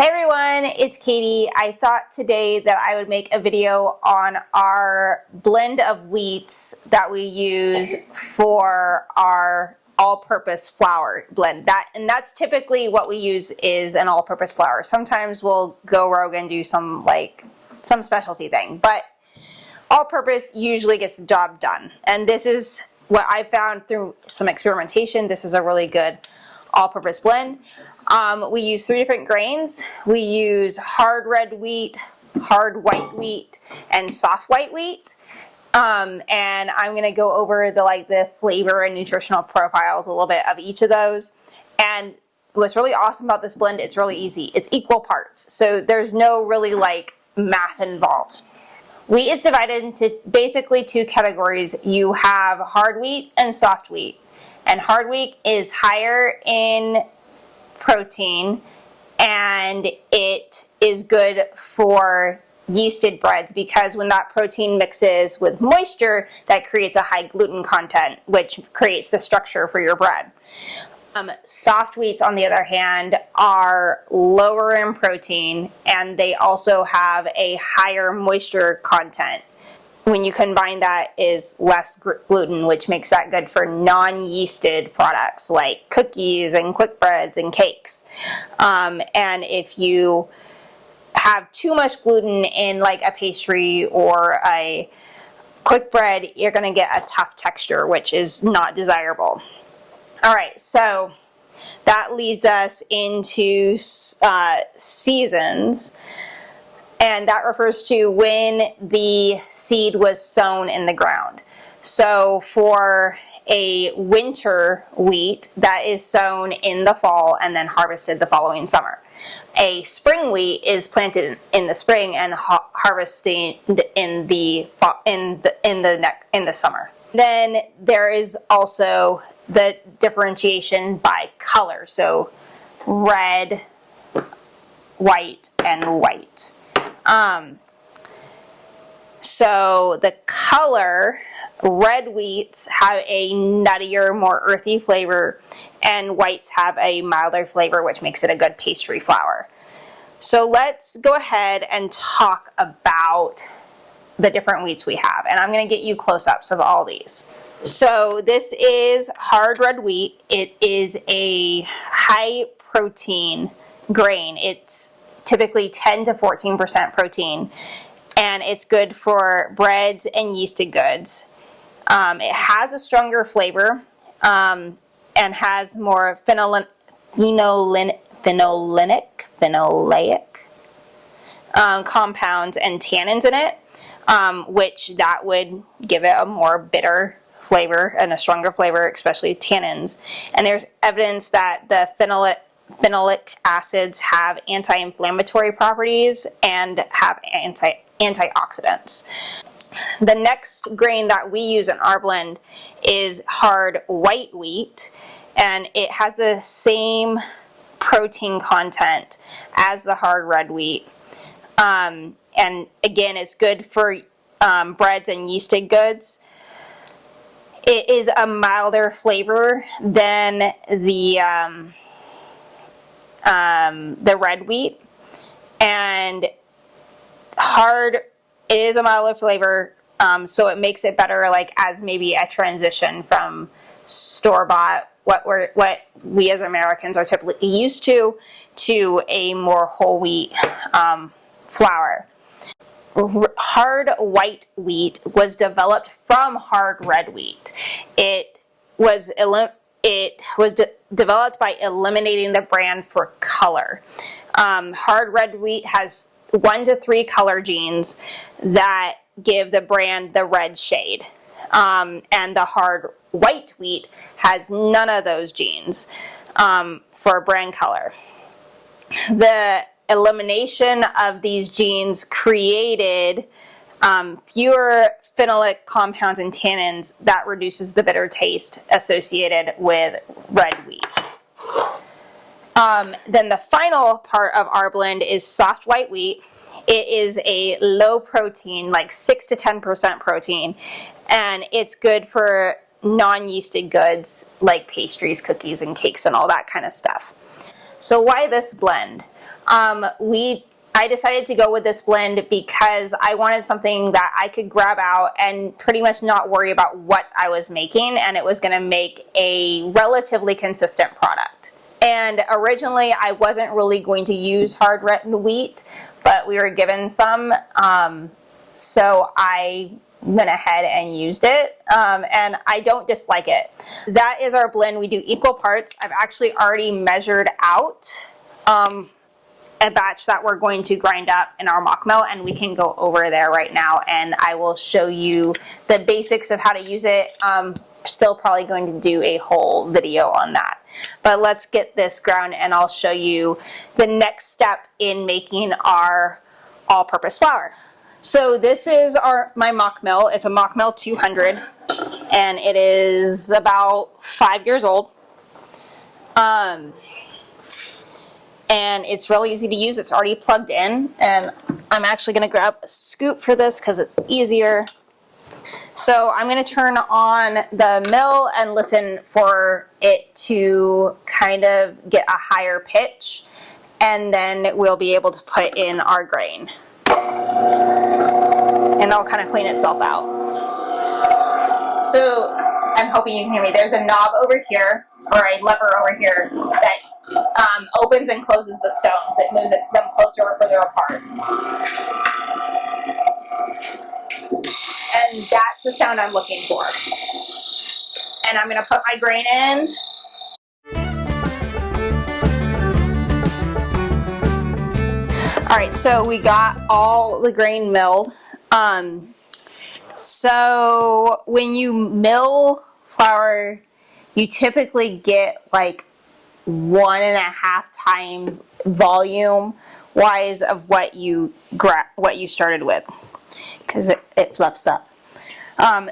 Hey everyone, it's Katie. I thought today that I would make a video on our blend of wheats that we use for our all-purpose flour blend. That's typically what we use is an all-purpose flour. Sometimes we'll go rogue and do some specialty thing, but all-purpose usually gets the job done. And this is what I found through some experimentation. This is a really good all-purpose blend. We use 3 different grains. We use hard red wheat, hard white wheat, and soft white wheat. And I'm going to go over the flavor and nutritional profiles a little bit of each of those. And what's really awesome about this blend, it's really easy. It's equal parts, so there's no really math involved. Wheat is divided into basically 2 categories. You have hard wheat and soft wheat. And hard wheat is higher in protein, and it is good for yeasted breads because when that protein mixes with moisture, that creates a high gluten content, which creates the structure for your bread. Soft wheats, on the other hand, are lower in protein, and they also have a higher moisture content. When you combine that is less gluten, which makes that good for non-yeasted products like cookies and quick breads and cakes. And if you have too much gluten in a pastry or a quick bread, you're going to get a tough texture, which is not desirable. All right, so that leads us into seasons. And that refers to when the seed was sown in the ground. So for a winter wheat, that is sown in the fall and then harvested the following summer. A spring wheat is planted in the spring and harvested in the summer. Then there is also the differentiation by color. So red, white, and white. So the color, red wheats have a nuttier, more earthy flavor, and whites have a milder flavor, which makes it a good pastry flour. So let's go ahead and talk about the different wheats we have, and I'm going to get you close-ups of all these. So this is hard red wheat. It is a high protein grain. It's typically 10 to 14% protein, and it's good for breads and yeasted goods. It has a stronger flavor and has more phenolic compounds and tannins in it, which that would give it a more bitter flavor and a stronger flavor, especially tannins. And there's evidence that the phenolic acids have anti-inflammatory properties and have antioxidants. The next grain that we use in our blend is hard white wheat, and it has the same protein content as the hard red wheat. And again, it's good for breads and yeasted goods. It is a milder flavor than the red wheat, and it is a milder flavor, so it makes it better as maybe a transition from store-bought, what we as Americans are typically used to a more whole wheat flour. Hard white wheat was developed from hard red wheat. It was developed by eliminating the brand for color. Hard red wheat has 1 to 3 color genes that give the brand the red shade. And the hard white wheat has none of those genes for brand color. The elimination of these genes created fewer phenolic compounds and tannins that reduces the bitter taste associated with red wheat. Then the final part of our blend is soft white wheat. It is a low protein, 6 to 10% protein, and it's good for non-yeasted goods like pastries, cookies, and cakes, and all that kind of stuff. So why this blend? I decided to go with this blend because I wanted something that I could grab out and pretty much not worry about what I was making, and it was going to make a relatively consistent product. And originally I wasn't really going to use hard red wheat, but we were given some, so I went ahead and used it, and I don't dislike it. That is our blend. We do equal parts. I've actually already measured out a batch that we're going to grind up in our mock mill, and we can go over there right now and I will show you the basics of how to use it. Still probably going to do a whole video on that, but let's get this ground and I'll show you the next step in making our all-purpose flour. So this is my mock mill. It's a mock mill 200 and it is about 5 years old. And it's really easy to use. It's already plugged in, and I'm actually going to grab a scoop for this because it's easier. So I'm going to turn on the mill and listen for it to kind of get a higher pitch, and then we'll be able to put in our grain. And it'll kind of clean itself out. So I'm hoping you can hear me. There's a knob over here, or a lever over here, that opens and closes the stones. It moves them closer or further apart. And that's the sound I'm looking for. And I'm going to put my grain in. All right, so we got all the grain milled. So when you mill flour, you typically get like 1.5 times volume wise of what you started with, because it flips up.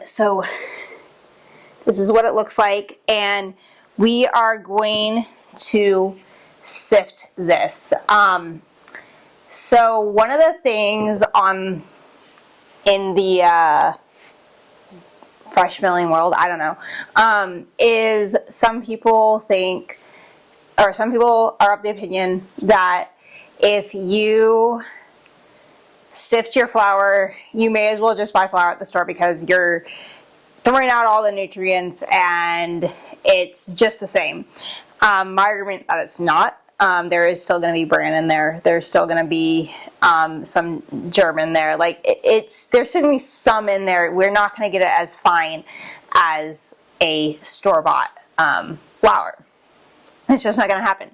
So this is what it looks like, and we are going to sift this. So one of the things in the fresh milling world, I don't know, is some people think, or some people are of the opinion that if you sift your flour, you may as well just buy flour at the store because you're throwing out all the nutrients and it's just the same. My argument that it's not. There is still going to be bran in there. There's still going to be some germ in there. Like there's still going to be some in there. We're not going to get it as fine as a store-bought flour. It's just not going to happen.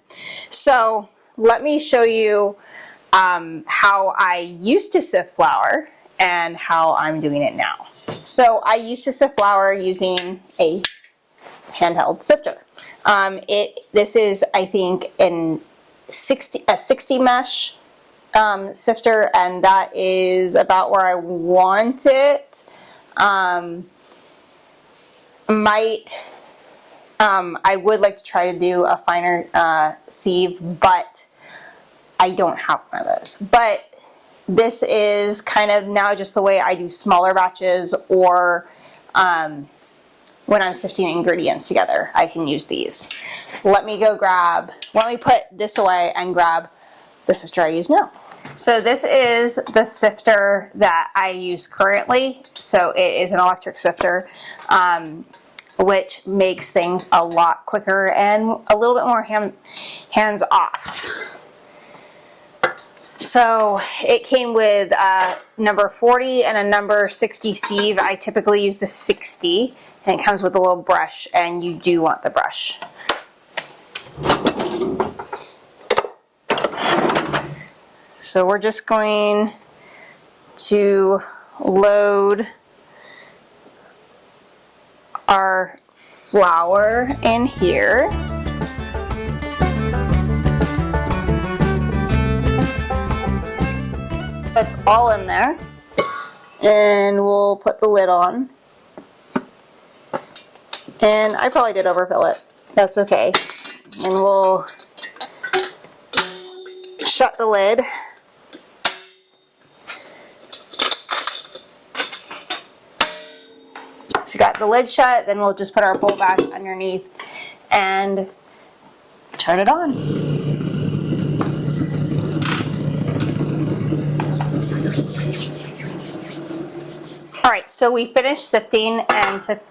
So let me show you how I used to sift flour and how I'm doing it now. So I used to sift flour using a handheld sifter. This is, I think, a 60 mesh sifter, and that is about where I want it. I would like to try to do a finer sieve, but I don't have one of those. But this is kind of now just the way I do smaller batches, or when I'm sifting ingredients together, I can use these. Let me put this away and grab the sifter I use now. So this is the sifter that I use currently. So it is an electric sifter, which makes things a lot quicker and a little bit more hands off. So it came with a number 40 and a number 60 sieve. I typically use the 60, and it comes with a little brush, and you do want the brush. So we're just going to load our flour in here. It's all in there, and we'll put the lid on. And I probably did overfill it. That's okay. And we'll shut the lid. So you got the lid shut, then we'll just put our bowl back underneath and turn it on. All right, so we finished sifting and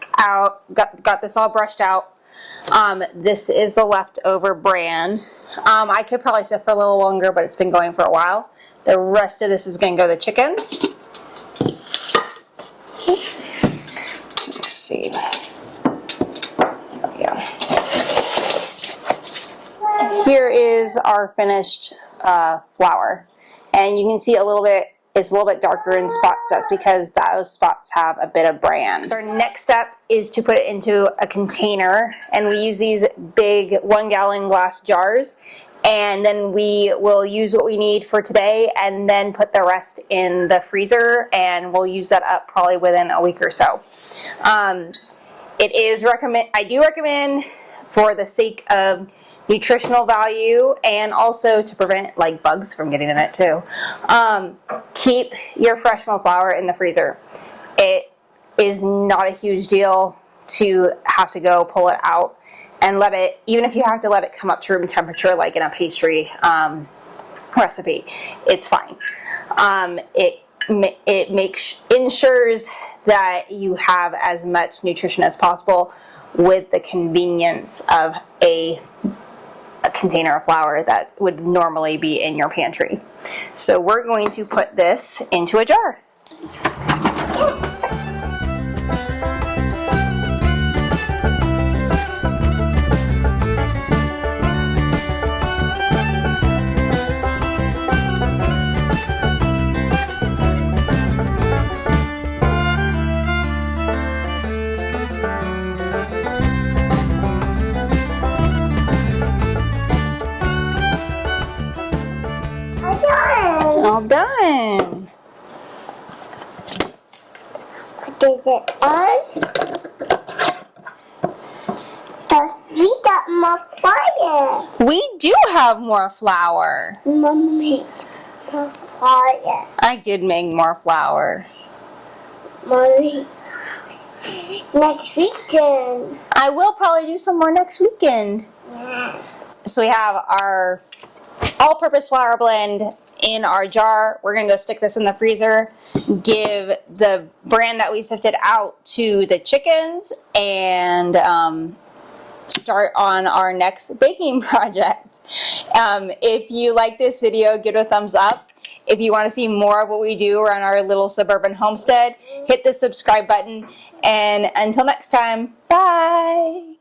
got this all brushed out. This is the leftover bran. I could probably sift for a little longer, but it's been going for a while. The rest of this is going to go to the chickens. Let's see. There we go. Here is our finished flour, and you can see it's a little bit darker in spots. That's because those spots have a bit of bran. So our next step is to put it into a container, and we use these big 1-gallon glass jars, and then we will use what we need for today and then put the rest in the freezer, and we'll use that up probably within a week or so. I do recommend, for the sake of nutritional value and also to prevent like bugs from getting in it too, keep your fresh milk flour in the freezer. It is not a huge deal to have to go pull it out and let it, even if you have to let it come up to room temperature like in a pastry recipe, it's fine. It ensures that you have as much nutrition as possible with the convenience of a container of flour that would normally be in your pantry. So we're going to put this into a jar. All done. What is it on? We got more fire. We do have more flour. Mom makes more fire. I did make more flour. Mommy, next weekend. I will probably do some more next weekend. Yes. So we have our all-purpose flour blend in our jar. We're gonna go stick this in the freezer, give the bran that we sifted out to the chickens, and start on our next baking project. If you like this video, give it a thumbs up. If you want to see more of what we do around our little suburban homestead, hit the subscribe button, and until next time, bye!